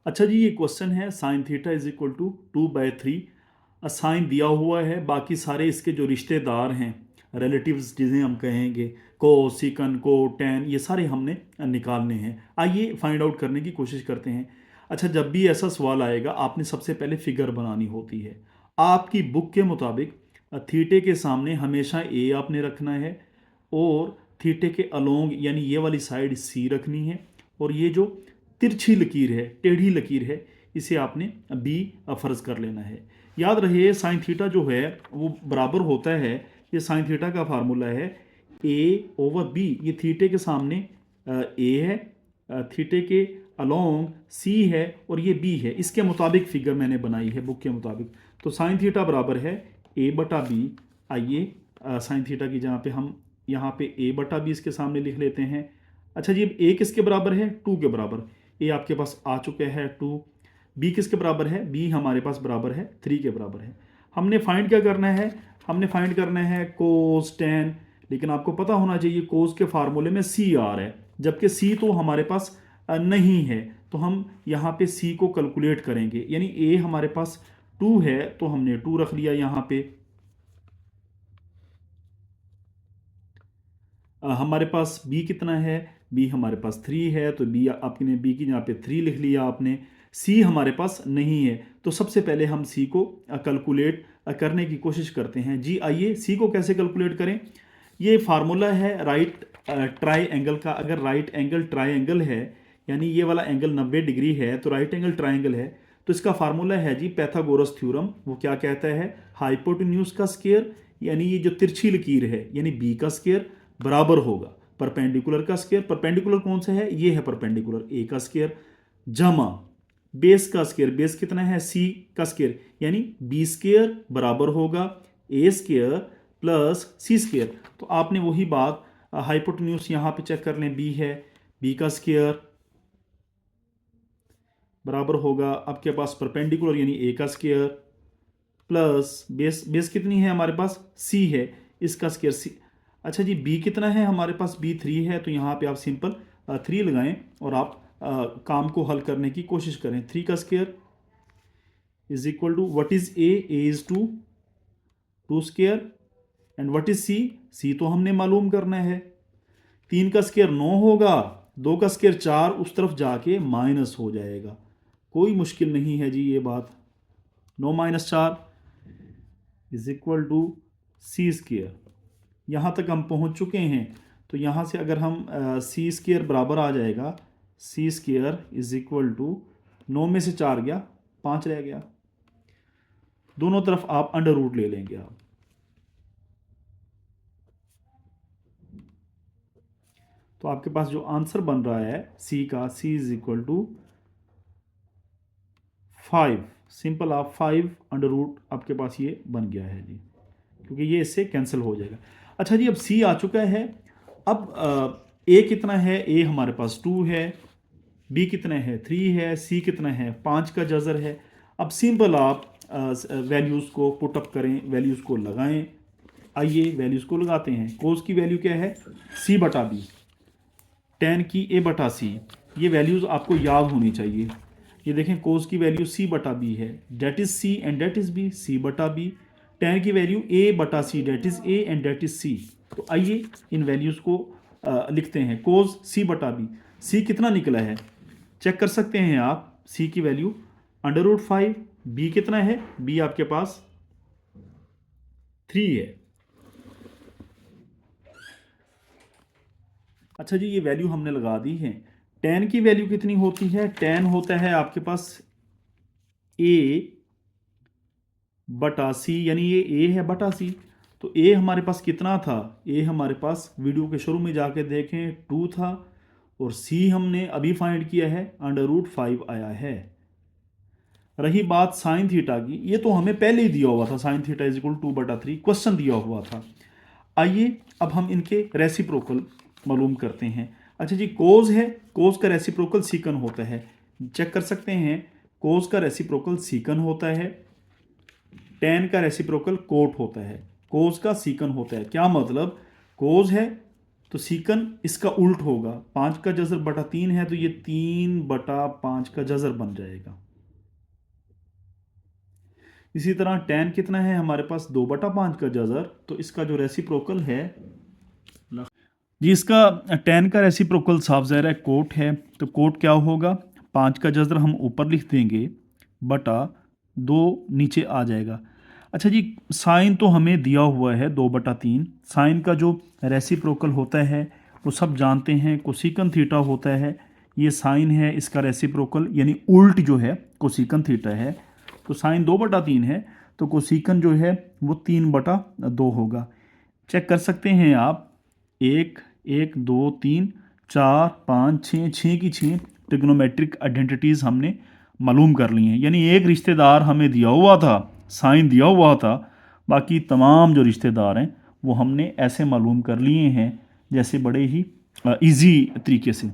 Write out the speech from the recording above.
अच्छा जी, ये क्वेश्चन है sine theta is equal to 2/3। Sine दिया हुआ है, बाकी सारे इसके जो रिश्तेदार हैं, रिलेटिव्स जिन्हें हम कहेंगे, कोस, सीकन, को, टेन, ये सारे हमने निकालने हैं। आइए फाइंड आउट करने की कोशिश करते हैं। अच्छा, जब भी ऐसा सवाल आएगा आपने सबसे पहले फिगर बनानी होती है। आपकी बुक के मुताबिक थीटे के सामने हमेशा ए आपने रखना है, और थीटे के अलोंग यानी ये वाली साइड सी रखनी है, और ये जो तिरछी लकीर है, टेढ़ी लकीर है, इसे आपने बी फर्ज कर लेना है। याद रहे साइन थीटा जो है वो बराबर होता है, ये साइन थीटा का फार्मूला है A/B। ये थीटे के सामने ए है, थीटे के अलोंग सी है, और ये बी है। इसके मुताबिक फिगर मैंने बनाई है बुक के मुताबिक। तो साइन थीटा बराबर है A/B। आइए साइन थीटा की जहाँ पे हम यहाँ पे A/B इसके सामने लिख लेते हैं। अच्छा जी, अब ए किसके बराबर है? 2 के बराबर। ए आपके पास आ चुके हैं 2। बी किसके बराबर है? बी हमारे पास बराबर है 3 के बराबर है। हमने फाइंड क्या करना है? हमने फाइंड करना है कोस टेन। लेकिन आपको पता होना चाहिए कोस के फार्मूले में सी आ रहा है, जबकि सी तो हमारे पास नहीं है। तो हम यहाँ पे सी को कैलकुलेट करेंगे, यानी ए हमारे पास 2 है तो हमने 2 रख लिया यहाँ पे। हमारे पास b कितना है? b हमारे पास 3 है, तो b आपने b की यहाँ पे 3 लिख लिया आपने। c हमारे पास नहीं है, तो सबसे पहले हम c को कैलकुलेट करने की कोशिश करते हैं। जी आइए, c को कैसे कैलकुलेट करें? ये फार्मूला है राइट ट्राई एंगल का। अगर राइट एंगल ट्राई एंगल है, यानी ये वाला एंगल 90 डिग्री है, तो राइट एंगल ट्राइंगल है, तो इसका फार्मूला है जी पैथागोरस थ्योरम। वो क्या कहता है? हाइपोटेन्यूज का स्क्वायर, यानी ये जो तिरछी लकीर है यानी बी का स्क्वायर, बराबर होगा परपेंडिकुलर का स्क्वायर। परपेंडिकुलर कौन सा है? ये है परपेंडिकुलर, ए का स्क्वायर, जमा बेस का स्क्वायर। बेस कितना है? सी का स्क्वायर, यानी बी स्क्वायर बराबर होगा ए स्क्वायर प्लस सी स्क्वायर। तो आपने वही बात हाइपोटेन्यूज यहाँ पे चेक कर लें, बी है, बी का स्क्वायर बराबर होगा आपके पास परपेंडिकुलर यानी ए का स्क्वायर प्लस बेस। बेस कितनी है हमारे पास? सी है, इसका स्क्वायर सी। अच्छा जी, बी कितना है हमारे पास? बी 3 है, तो यहाँ पे आप सिंपल 3 लगाएं और आप काम को हल करने की कोशिश करें। 3 का square is equal to what is A? A is 2, 2 square, and what is C? C तो हमने मालूम करना है। 3 का स्क्वायर 9 होगा, 2 का स्क्वायर 4, उस तरफ जाके माइनस हो जाएगा। कोई मुश्किल नहीं है जी ये बात। 9 minus 4 is equal to C square. यहाँ तक हम पहुँच चुके हैं, तो यहाँ से अगर हम सी स्क्वायर बराबर आ जाएगा, सी स्क्वायर इज इक्वल टू 9 में से 4 गया, 5 रह गया। दोनों तरफ आप अंडर रूट ले लेंगे आप। तो आपके पास जो आंसर बन रहा है सी का, सी इज इक्वल टू 5। सिंपल, आप 5 अंडर रूट आपके पास ये बन गया है जी, क्योंकि ये इससे कैंसिल हो जाएगा। अच्छा जी, अब सी आ चुका है। अब ए कितना है? ए हमारे पास 2 है, बी कितना है? 3 है, सी कितना है? 5 का जजर है। अब सिंपल आप वैल्यूज़ को पुट अप करें, वैल्यूज़ को लगाएं। आइए वैल्यूज़ को लगाते हैं। कोस की वैल्यू क्या है? सी बटा बी, टेन की ए बटा सी। ये वैल्यूज़ आपको याद होनी चाहिए। ये देखें, कोस की वैल्यू सी बटा बी है, that is C and that is B, C बटा बी। टेन की वैल्यू ए बटा C, that is A and that is C. तो आइए इन वैल्यूज़ को लिखते हैं। कोस सी बटा बी, सी कितना निकला है चेक कर सकते हैं आप। सी की वैल्यू अंडर रूट 5। बी कितना है? बी आपके पास 3 है। अच्छा जी, ये वैल्यू हमने लगा दी है। टेन की वैल्यू कितनी होती है? टेन होता है आपके पास ए बटा सी, यानी ये ए है बटा सी। तो ए हमारे पास कितना था? ए हमारे पास वीडियो के शुरू में जाके देखें 2 था, और सी हमने अभी फाइंड किया है अंडर रूट 5 आया है। रही बात साइन थीटा की, ये तो हमें पहले ही दिया हुआ था, sign theta is equal 2/3 question दिया हुआ था। आइए अब हम इनके रेसिप्रोकल मालूम करते हैं। अच्छा जी, कोज है, कोज का रेसिप्रोकल सीकन होता है। चेक कर सकते हैं, कोज का रेसिप्रोकल सीकन होता है, टेन का रेसिप्रोकल कोट होता है, कोज का सीकन होता है। क्या मतलब? कोज है तो सीकन इसका उल्ट होगा, 5 का जज़र बटा 3 है तो ये 3/5 का जज़र बन जाएगा। इसी तरह tan कितना है हमारे पास, 2/5 का जज़र, तो इसका जो रेसिप्रोकल है जी, इसका tan का रेसिप्रोकल साफ ज़ाहिर है कोट है, तो कोट क्या होगा, 5 का जज़र हम ऊपर लिख देंगे बटा 2 नीचे आ जाएगा। अच्छा जी, साइन तो हमें दिया हुआ है 2/3, साइन का जो रेसिप्रोकल होता है वो सब जानते हैं, कोसिकन थीटा होता है, ये साइन है, इसका रेसिप्रोकल यानी उल्ट जो है कोसिकन थीटा है। तो साइन 2/3 है तो कोसिकन जो है वो 3/2 होगा। चेक कर सकते हैं आप, 1 1 2 3 4 5 6 6 की 6 ट्रिग्नोमेट्रिक आइडेंटिटीज़ हमने मालूम कर ली हैं। यानी एक रिश्तेदार हमें दिया हुआ था, साइन दिया हुआ था, बाकी तमाम जो रिश्तेदार हैं वो हमने ऐसे मालूम कर लिए हैं, जैसे बड़े ही इजी तरीके से।